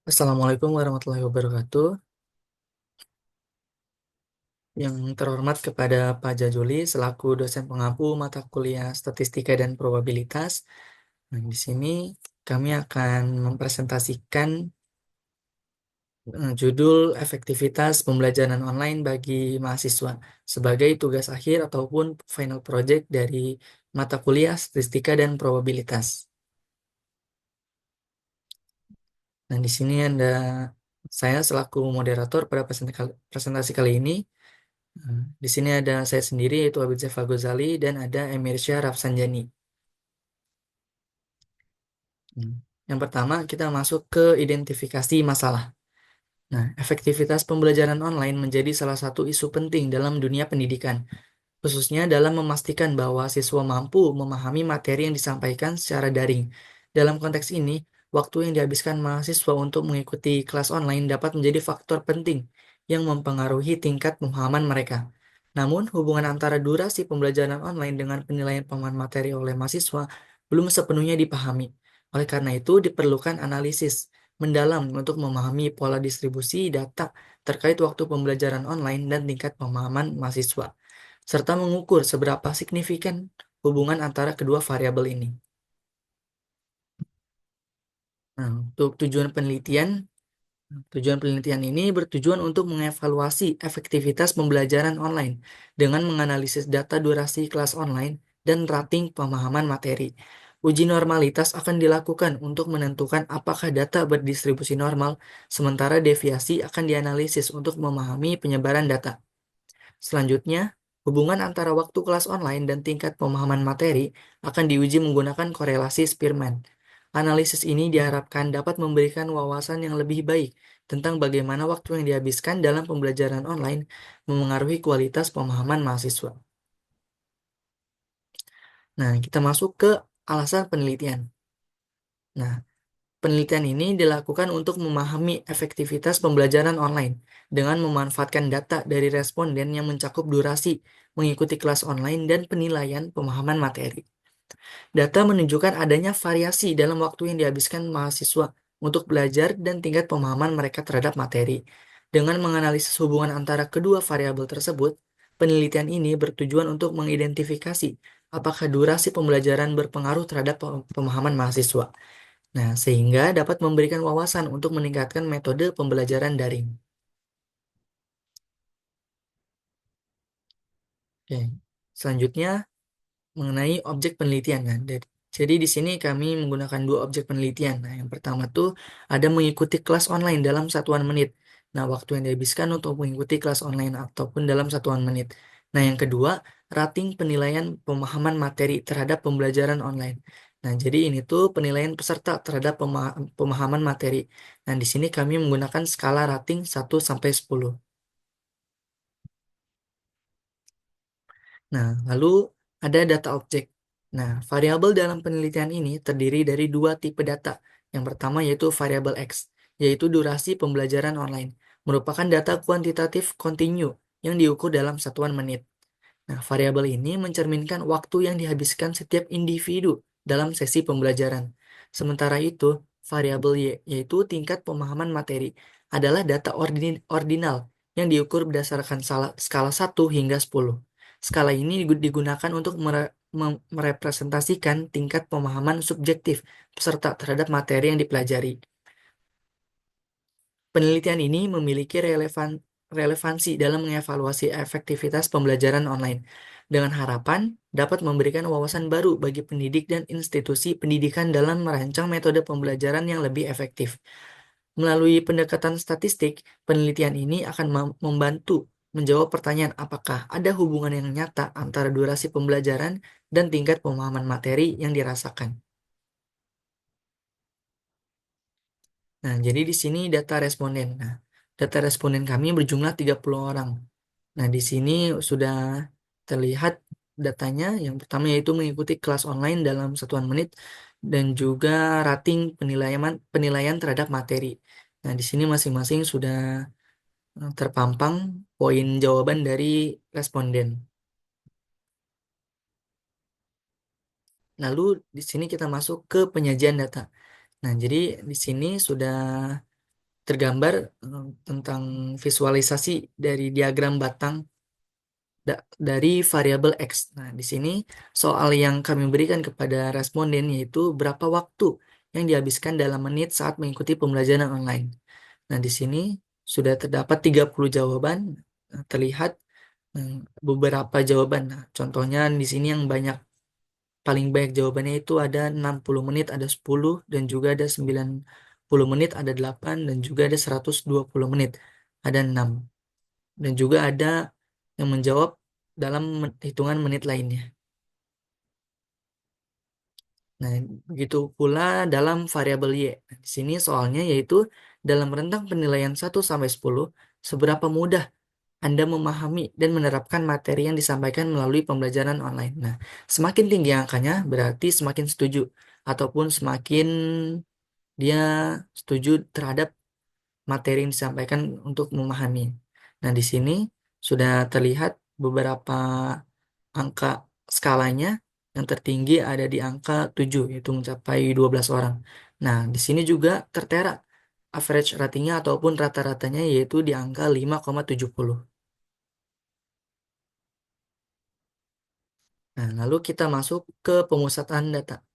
Assalamualaikum warahmatullahi wabarakatuh. Yang terhormat kepada Pak Jajuli selaku dosen pengampu mata kuliah Statistika dan Probabilitas. Nah, di sini kami akan mempresentasikan judul efektivitas pembelajaran online bagi mahasiswa sebagai tugas akhir ataupun final project dari mata kuliah Statistika dan Probabilitas. Nah, di sini ada saya selaku moderator pada presentasi kali ini. Di sini ada saya sendiri yaitu Abid Zafar Ghazali dan ada Emirsya Rafsanjani. Hmm. Yang pertama kita masuk ke identifikasi masalah. Nah, efektivitas pembelajaran online menjadi salah satu isu penting dalam dunia pendidikan, khususnya dalam memastikan bahwa siswa mampu memahami materi yang disampaikan secara daring. Dalam konteks ini, waktu yang dihabiskan mahasiswa untuk mengikuti kelas online dapat menjadi faktor penting yang mempengaruhi tingkat pemahaman mereka. Namun, hubungan antara durasi pembelajaran online dengan penilaian pemahaman materi oleh mahasiswa belum sepenuhnya dipahami. Oleh karena itu, diperlukan analisis mendalam untuk memahami pola distribusi data terkait waktu pembelajaran online dan tingkat pemahaman mahasiswa serta mengukur seberapa signifikan hubungan antara kedua variabel ini. Nah, untuk tujuan penelitian ini bertujuan untuk mengevaluasi efektivitas pembelajaran online dengan menganalisis data durasi kelas online dan rating pemahaman materi. Uji normalitas akan dilakukan untuk menentukan apakah data berdistribusi normal, sementara deviasi akan dianalisis untuk memahami penyebaran data. Selanjutnya, hubungan antara waktu kelas online dan tingkat pemahaman materi akan diuji menggunakan korelasi Spearman. Analisis ini diharapkan dapat memberikan wawasan yang lebih baik tentang bagaimana waktu yang dihabiskan dalam pembelajaran online memengaruhi kualitas pemahaman mahasiswa. Nah, kita masuk ke alasan penelitian. Nah, penelitian ini dilakukan untuk memahami efektivitas pembelajaran online dengan memanfaatkan data dari responden yang mencakup durasi mengikuti kelas online dan penilaian pemahaman materi. Data menunjukkan adanya variasi dalam waktu yang dihabiskan mahasiswa untuk belajar dan tingkat pemahaman mereka terhadap materi. Dengan menganalisis hubungan antara kedua variabel tersebut, penelitian ini bertujuan untuk mengidentifikasi apakah durasi pembelajaran berpengaruh terhadap pemahaman mahasiswa. Nah, sehingga dapat memberikan wawasan untuk meningkatkan metode pembelajaran daring. Oke. Selanjutnya, mengenai objek penelitian kan. Jadi di sini kami menggunakan dua objek penelitian. Nah, yang pertama tuh ada mengikuti kelas online dalam satuan menit. Nah, waktu yang dihabiskan untuk mengikuti kelas online ataupun dalam satuan menit. Nah, yang kedua, rating penilaian pemahaman materi terhadap pembelajaran online. Nah, jadi ini tuh penilaian peserta terhadap pemahaman materi. Nah, di sini kami menggunakan skala rating 1 sampai 10. Nah, lalu ada data objek. Nah, variabel dalam penelitian ini terdiri dari dua tipe data. Yang pertama yaitu variabel X, yaitu durasi pembelajaran online, merupakan data kuantitatif kontinu yang diukur dalam satuan menit. Nah, variabel ini mencerminkan waktu yang dihabiskan setiap individu dalam sesi pembelajaran. Sementara itu, variabel Y, yaitu tingkat pemahaman materi, adalah data ordinal yang diukur berdasarkan skala 1 hingga 10. Skala ini digunakan untuk merepresentasikan tingkat pemahaman subjektif peserta terhadap materi yang dipelajari. Penelitian ini memiliki relevansi dalam mengevaluasi efektivitas pembelajaran online, dengan harapan dapat memberikan wawasan baru bagi pendidik dan institusi pendidikan dalam merancang metode pembelajaran yang lebih efektif. Melalui pendekatan statistik, penelitian ini akan membantu menjawab pertanyaan apakah ada hubungan yang nyata antara durasi pembelajaran dan tingkat pemahaman materi yang dirasakan. Nah, jadi di sini data responden. Nah, data responden kami berjumlah 30 orang. Nah, di sini sudah terlihat datanya. Yang pertama yaitu mengikuti kelas online dalam satuan menit dan juga rating penilaian penilaian terhadap materi. Nah, di sini masing-masing sudah terpampang poin jawaban dari responden. Lalu di sini kita masuk ke penyajian data. Nah, jadi di sini sudah tergambar tentang visualisasi dari diagram batang dari variabel X. Nah, di sini soal yang kami berikan kepada responden yaitu berapa waktu yang dihabiskan dalam menit saat mengikuti pembelajaran online. Nah, di sini sudah terdapat 30 jawaban, terlihat beberapa jawaban. Nah, contohnya di sini yang paling banyak jawabannya itu ada 60 menit, ada 10, dan juga ada 90 menit, ada 8, dan juga ada 120 menit, ada 6. Dan juga ada yang menjawab dalam hitungan menit lainnya. Nah, begitu pula dalam variabel Y. Nah, di sini soalnya yaitu dalam rentang penilaian 1 sampai 10, seberapa mudah Anda memahami dan menerapkan materi yang disampaikan melalui pembelajaran online. Nah, semakin tinggi angkanya berarti semakin setuju ataupun semakin dia setuju terhadap materi yang disampaikan untuk memahami. Nah, di sini sudah terlihat beberapa angka skalanya. Yang tertinggi ada di angka 7, yaitu mencapai 12 orang. Nah, di sini juga tertera average ratingnya ataupun rata-ratanya yaitu di angka 5,70. Nah, lalu kita masuk ke pemusatan data.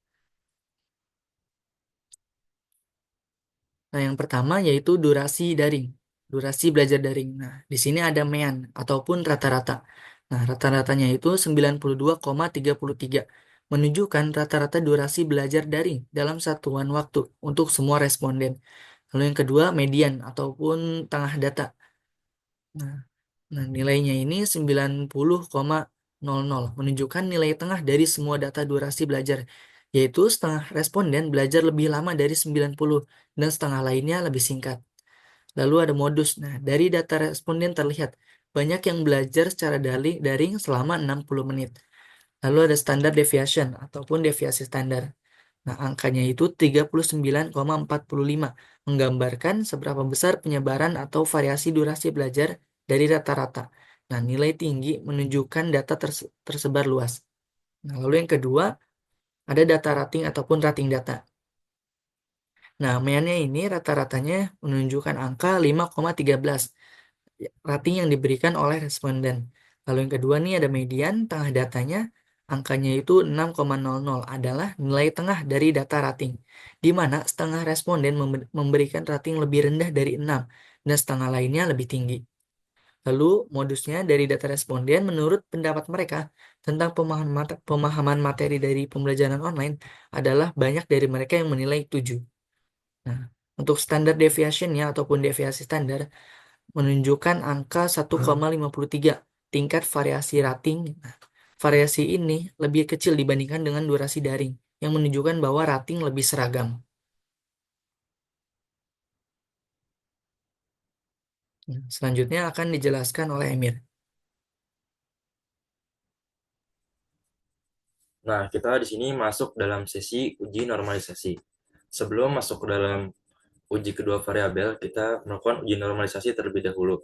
Nah, yang pertama yaitu durasi daring, durasi belajar daring. Nah, di sini ada mean ataupun rata-rata. Nah, rata-ratanya itu 92,33, menunjukkan rata-rata durasi belajar daring dalam satuan waktu untuk semua responden. Lalu yang kedua median ataupun tengah data. Nah, nilainya ini 90,00, menunjukkan nilai tengah dari semua data durasi belajar, yaitu setengah responden belajar lebih lama dari 90 dan setengah lainnya lebih singkat. Lalu ada modus. Nah, dari data responden terlihat banyak yang belajar secara daring selama 60 menit. Lalu ada standar deviation ataupun deviasi standar. Nah, angkanya itu 39,45, menggambarkan seberapa besar penyebaran atau variasi durasi belajar dari rata-rata. Nah, nilai tinggi menunjukkan data tersebar luas. Nah, lalu yang kedua, ada data rating ataupun rating data. Nah, meannya ini rata-ratanya menunjukkan angka 5,13, rating yang diberikan oleh responden. Lalu yang kedua nih ada median, tengah datanya, angkanya itu 6,00 adalah nilai tengah dari data rating, di mana setengah responden memberikan rating lebih rendah dari 6 dan setengah lainnya lebih tinggi. Lalu modusnya dari data responden menurut pendapat mereka tentang pemahaman materi dari pembelajaran online adalah banyak dari mereka yang menilai 7. Nah, untuk standar deviationnya ataupun deviasi standar menunjukkan angka 1,53, tingkat variasi rating. Nah, variasi ini lebih kecil dibandingkan dengan durasi daring, yang menunjukkan bahwa rating lebih seragam. Nah, selanjutnya akan dijelaskan oleh Emir. Nah, kita di sini masuk dalam sesi uji normalisasi. Sebelum masuk ke dalam uji kedua variabel, kita melakukan uji normalisasi terlebih dahulu.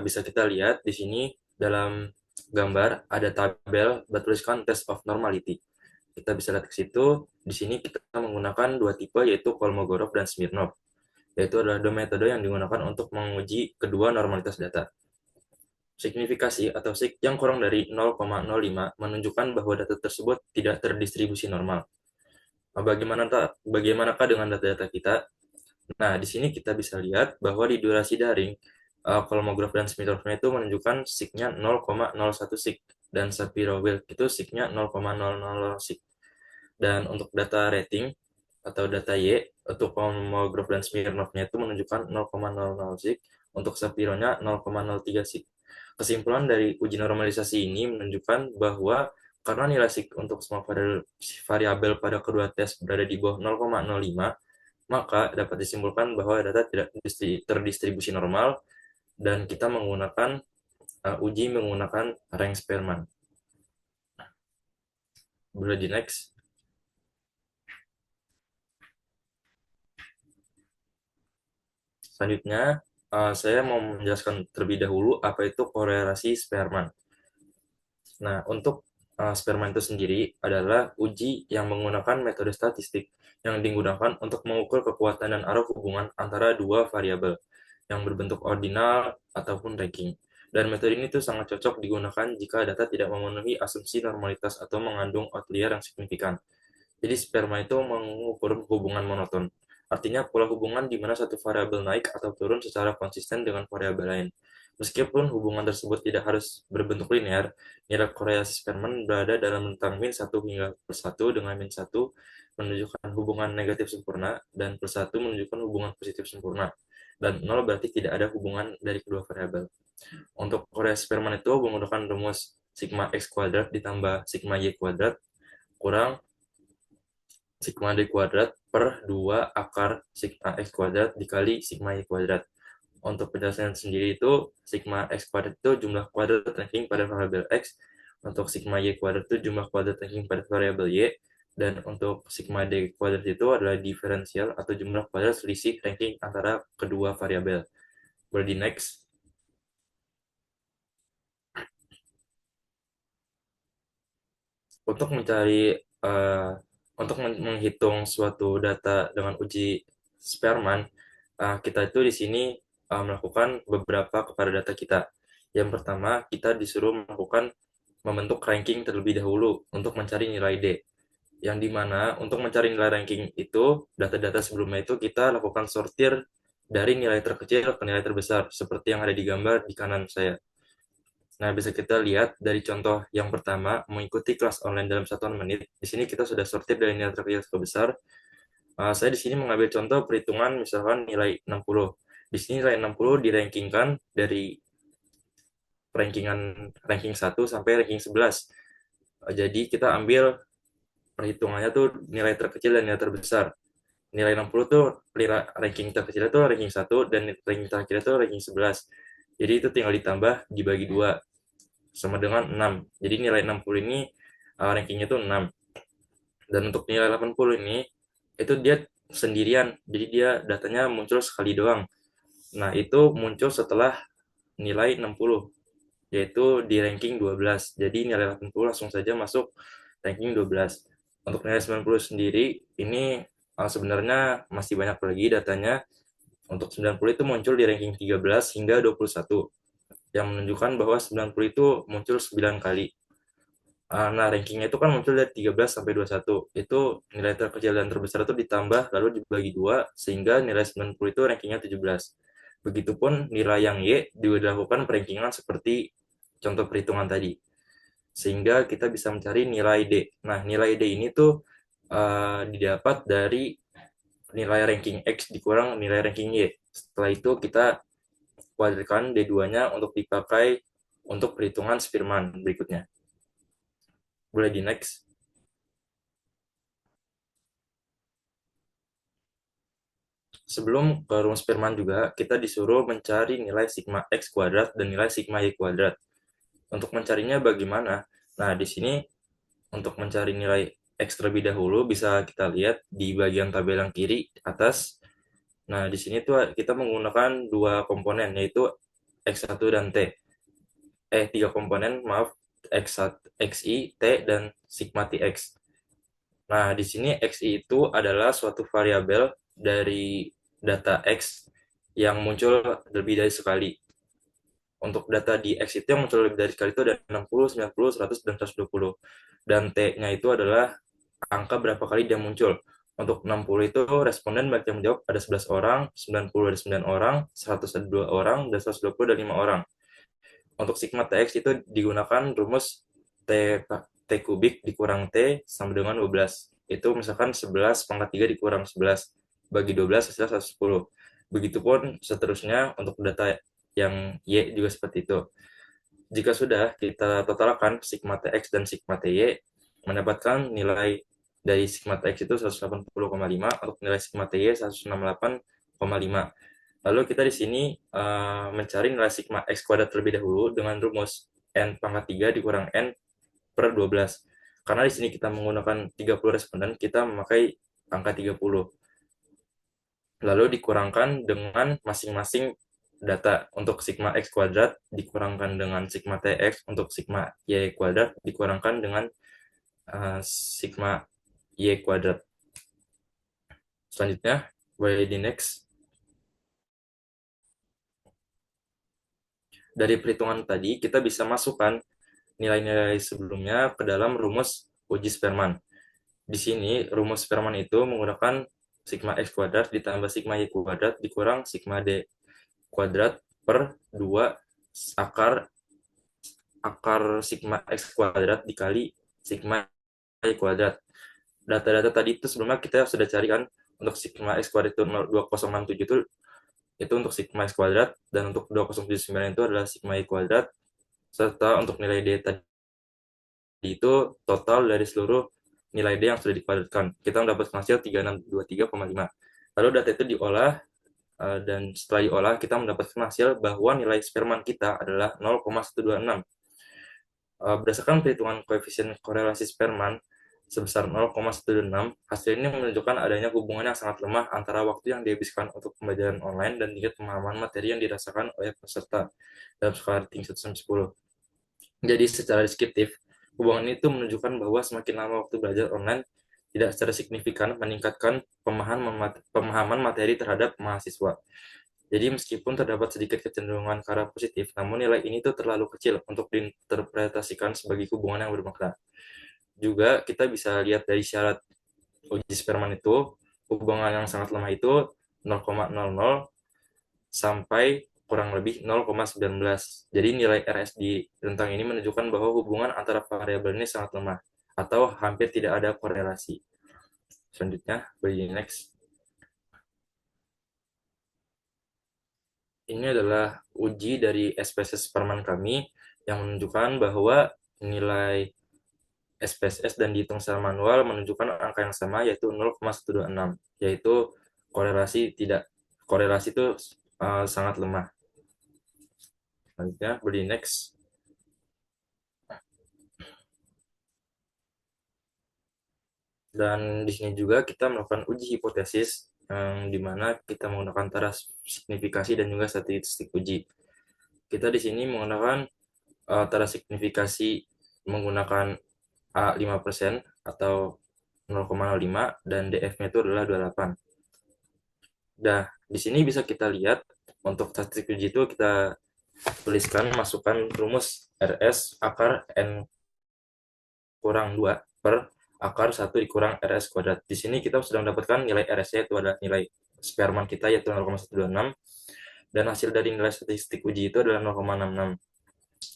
Bisa kita lihat di sini dalam gambar ada tabel bertuliskan test of normality. Kita bisa lihat ke situ. Di sini kita menggunakan dua tipe yaitu Kolmogorov dan Smirnov. Yaitu adalah dua metode yang digunakan untuk menguji kedua normalitas data. Signifikasi atau sig yang kurang dari 0,05 menunjukkan bahwa data tersebut tidak terdistribusi normal. Nah, bagaimanakah dengan data-data kita? Nah, di sini kita bisa lihat bahwa di durasi daring, Kolmogorov dan Smirnov itu menunjukkan sig-nya 0,01 sig dan Shapiro-Wilk itu sig-nya 0,00 sig. Dan untuk data rating atau data Y untuk Kolmogorov dan Smirnov-nya itu menunjukkan 0,00 sig, untuk Shapiro-nya 0,03 sig. Kesimpulan dari uji normalisasi ini menunjukkan bahwa karena nilai sig untuk semua variabel pada kedua tes berada di bawah 0,05, maka dapat disimpulkan bahwa data tidak terdistribusi normal dan kita menggunakan uji menggunakan rank Spearman. Boleh di next. Selanjutnya, saya mau menjelaskan terlebih dahulu apa itu korelasi Spearman. Nah, untuk Sperma itu sendiri adalah uji yang menggunakan metode statistik yang digunakan untuk mengukur kekuatan dan arah hubungan antara dua variabel yang berbentuk ordinal ataupun ranking. Dan metode ini tuh sangat cocok digunakan jika data tidak memenuhi asumsi normalitas atau mengandung outlier yang signifikan. Jadi sperma itu mengukur hubungan monoton. Artinya pola hubungan di mana satu variabel naik atau turun secara konsisten dengan variabel lain. Meskipun hubungan tersebut tidak harus berbentuk linear, nilai korelasi sperma berada dalam rentang min 1 hingga plus 1, dengan min 1 menunjukkan hubungan negatif sempurna dan plus 1 menunjukkan hubungan positif sempurna. Dan 0 berarti tidak ada hubungan dari kedua variabel. Untuk korelasi sperma itu menggunakan rumus sigma x kuadrat ditambah sigma y kuadrat kurang sigma d kuadrat per 2 akar sigma x kuadrat dikali sigma y kuadrat. Untuk penjelasan sendiri itu, sigma x kuadrat itu jumlah kuadrat ranking pada variabel x, untuk sigma y kuadrat itu jumlah kuadrat ranking pada variabel y, dan untuk sigma d kuadrat itu adalah diferensial atau jumlah kuadrat selisih ranking antara kedua variabel. Boleh di next. Untuk mencari untuk menghitung suatu data dengan uji Spearman, kita itu di sini melakukan beberapa kepada data kita. Yang pertama, kita disuruh melakukan membentuk ranking terlebih dahulu untuk mencari nilai D. Yang dimana untuk mencari nilai ranking itu, data-data sebelumnya itu kita lakukan sortir dari nilai terkecil ke nilai terbesar, seperti yang ada di gambar di kanan saya. Nah, bisa kita lihat dari contoh yang pertama, mengikuti kelas online dalam 1 menit. Di sini kita sudah sortir dari nilai terkecil ke besar. Saya di sini mengambil contoh perhitungan misalkan nilai 60. Di sini nilai 60 dirankingkan dari ranking 1 sampai ranking 11. Jadi kita ambil perhitungannya tuh nilai terkecil dan nilai terbesar. Nilai 60 tuh ranking terkecil itu ranking 1 dan ranking terakhir itu ranking 11. Jadi itu tinggal ditambah dibagi 2 sama dengan 6. Jadi nilai 60 ini rankingnya tuh 6. Dan untuk nilai 80 ini itu dia sendirian. Jadi dia datanya muncul sekali doang. Nah, itu muncul setelah nilai 60, yaitu di ranking 12. Jadi nilai 80 langsung saja masuk ranking 12. Untuk nilai 90 sendiri, ini sebenarnya masih banyak lagi datanya. Untuk 90 itu muncul di ranking 13 hingga 21, yang menunjukkan bahwa 90 itu muncul 9 kali. Nah, rankingnya itu kan muncul dari 13 sampai 21. Itu nilai terkecil dan terbesar itu ditambah lalu dibagi 2 sehingga nilai 90 itu rankingnya 17. Begitupun nilai yang Y juga dilakukan perankingan seperti contoh perhitungan tadi. Sehingga kita bisa mencari nilai D. Nah, nilai D ini tuh didapat dari nilai ranking X dikurang nilai ranking Y. Setelah itu kita kuadratkan D2-nya untuk dipakai untuk perhitungan Spearman berikutnya. Boleh di next. Sebelum ke rumus Spearman juga, kita disuruh mencari nilai sigma X kuadrat dan nilai sigma Y kuadrat. Untuk mencarinya bagaimana? Nah, di sini untuk mencari nilai X terlebih dahulu bisa kita lihat di bagian tabel yang kiri atas. Nah, di sini tuh kita menggunakan dua komponen, yaitu X1 dan T. Tiga komponen, maaf, X1, XI, T, dan sigma TX. Nah, di sini XI itu adalah suatu variabel dari data X yang muncul lebih dari sekali. Untuk data di X itu yang muncul lebih dari sekali itu ada 60, 90, 100, dan 120. Dan T-nya itu adalah angka berapa kali dia muncul. Untuk 60 itu responden banyak yang menjawab ada 11 orang, 90 ada 9 orang, 100 ada 2 orang, dan 120 ada 5 orang. Untuk sigma TX itu digunakan rumus T, T kubik dikurang T sama dengan 12. Itu misalkan 11 pangkat 3 dikurang 11. Bagi 12 hasilnya 110. Begitupun seterusnya untuk data yang Y juga seperti itu. Jika sudah kita totalkan sigma TX dan sigma TY, mendapatkan nilai dari sigma TX itu 180,5, untuk nilai sigma TY 168,5. Lalu kita di sini mencari nilai sigma X kuadrat terlebih dahulu dengan rumus N pangkat 3 dikurang N per 12. Karena di sini kita menggunakan 30 responden, kita memakai angka 30. Lalu dikurangkan dengan masing-masing data untuk sigma X kuadrat dikurangkan dengan sigma TX untuk sigma Y kuadrat dikurangkan dengan sigma Y kuadrat. Selanjutnya, boleh di next. Dari perhitungan tadi, kita bisa masukkan nilai-nilai sebelumnya ke dalam rumus uji Spearman. Di sini, rumus Spearman itu menggunakan sigma X kuadrat ditambah sigma Y kuadrat dikurang sigma D kuadrat per 2 akar akar sigma X kuadrat dikali sigma Y kuadrat. Data-data tadi itu sebelumnya kita sudah carikan untuk sigma X kuadrat itu 2067 itu untuk sigma X kuadrat, dan untuk 2079 itu adalah sigma Y kuadrat, serta untuk nilai D tadi itu total dari seluruh nilai D yang sudah dikuadratkan. Kita mendapatkan hasil 3623,5. Lalu data itu diolah, dan setelah diolah kita mendapatkan hasil bahwa nilai Spearman kita adalah 0,126. Berdasarkan perhitungan koefisien korelasi Spearman sebesar 0,126, hasil ini menunjukkan adanya hubungan yang sangat lemah antara waktu yang dihabiskan untuk pembelajaran online dan tingkat pemahaman materi yang dirasakan oleh peserta dalam skala rating 1-10. Jadi secara deskriptif, hubungan itu menunjukkan bahwa semakin lama waktu belajar online tidak secara signifikan meningkatkan pemahaman materi terhadap mahasiswa. Jadi meskipun terdapat sedikit kecenderungan ke arah positif, namun nilai ini tuh terlalu kecil untuk diinterpretasikan sebagai hubungan yang bermakna. Juga kita bisa lihat dari syarat uji Spearman itu, hubungan yang sangat lemah itu 0,00 sampai kurang lebih 0,19. Jadi nilai RS di rentang ini menunjukkan bahwa hubungan antara variabel ini sangat lemah atau hampir tidak ada korelasi. Selanjutnya, beri next. Ini adalah uji dari SPSS Spearman kami yang menunjukkan bahwa nilai SPSS dan dihitung secara manual menunjukkan angka yang sama, yaitu 0,126, yaitu korelasi itu sangat lemah. Selanjutnya, beri next. Dan di sini juga kita melakukan uji hipotesis yang dimana kita menggunakan taras signifikasi dan juga statistik uji. Kita di sini menggunakan taras signifikasi menggunakan A 5% atau 0,05 dan DF-nya itu adalah 28. Nah, di sini bisa kita lihat untuk statistik uji itu kita tuliskan masukkan rumus RS akar N kurang 2 per akar 1 dikurang RS kuadrat. Di sini kita sudah mendapatkan nilai RS-nya itu adalah nilai Spearman kita yaitu 0,126, dan hasil dari nilai statistik uji itu adalah 0,66.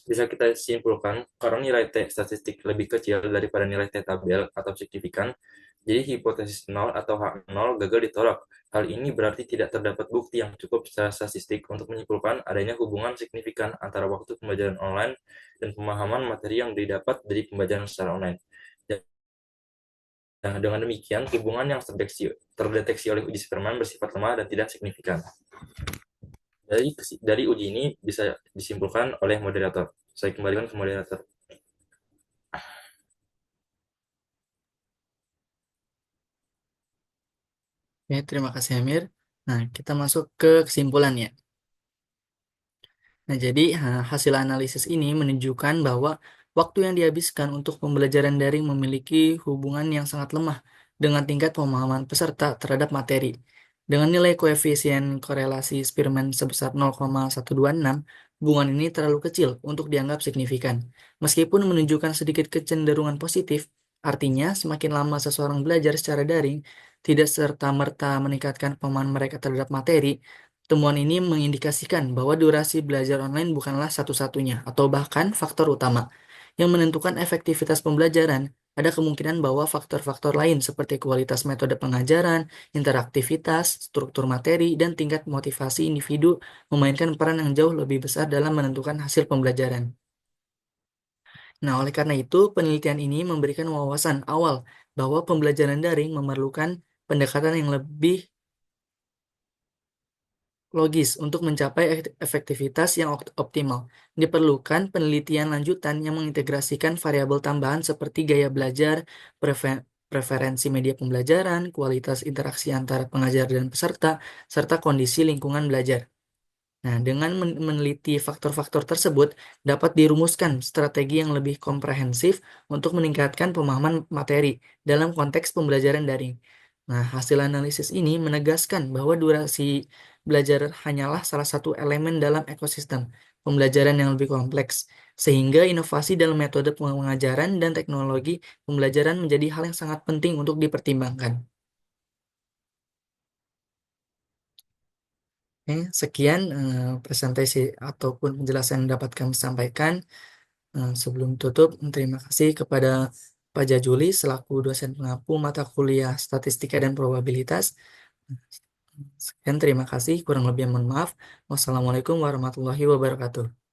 Bisa kita simpulkan karena nilai T statistik lebih kecil daripada nilai T tabel atau signifikan, jadi hipotesis 0 atau H0 gagal ditolak. Hal ini berarti tidak terdapat bukti yang cukup secara statistik untuk menyimpulkan adanya hubungan signifikan antara waktu pembelajaran online dan pemahaman materi yang didapat dari pembelajaran secara online. Nah, dengan demikian, hubungan yang terdeteksi oleh uji Spearman bersifat lemah dan tidak signifikan. Dari uji ini bisa disimpulkan oleh moderator. Saya kembalikan ke moderator. Oke, terima kasih Amir. Nah, kita masuk ke kesimpulannya. Nah, jadi hasil analisis ini menunjukkan bahwa waktu yang dihabiskan untuk pembelajaran daring memiliki hubungan yang sangat lemah dengan tingkat pemahaman peserta terhadap materi. Dengan nilai koefisien korelasi Spearman sebesar 0,126, hubungan ini terlalu kecil untuk dianggap signifikan. Meskipun menunjukkan sedikit kecenderungan positif, artinya semakin lama seseorang belajar secara daring, tidak serta-merta meningkatkan pemahaman mereka terhadap materi. Temuan ini mengindikasikan bahwa durasi belajar online bukanlah satu-satunya atau bahkan faktor utama yang menentukan efektivitas pembelajaran. Ada kemungkinan bahwa faktor-faktor lain seperti kualitas metode pengajaran, interaktivitas, struktur materi, dan tingkat motivasi individu memainkan peran yang jauh lebih besar dalam menentukan hasil pembelajaran. Nah, oleh karena itu, penelitian ini memberikan wawasan awal bahwa pembelajaran daring memerlukan pendekatan yang lebih logis untuk mencapai efektivitas yang optimal. Diperlukan penelitian lanjutan yang mengintegrasikan variabel tambahan seperti gaya belajar, preferensi media pembelajaran, kualitas interaksi antara pengajar dan peserta, serta kondisi lingkungan belajar. Nah, dengan meneliti faktor-faktor tersebut, dapat dirumuskan strategi yang lebih komprehensif untuk meningkatkan pemahaman materi dalam konteks pembelajaran daring. Nah, hasil analisis ini menegaskan bahwa durasi belajar hanyalah salah satu elemen dalam ekosistem pembelajaran yang lebih kompleks, sehingga inovasi dalam metode pengajaran dan teknologi pembelajaran menjadi hal yang sangat penting untuk dipertimbangkan. Oke, sekian presentasi ataupun penjelasan yang dapat kami sampaikan. Sebelum tutup, terima kasih kepada Pak Jajuli selaku dosen pengampu mata kuliah Statistika dan Probabilitas. Sekian, terima kasih. Kurang lebih mohon maaf. Wassalamualaikum warahmatullahi wabarakatuh.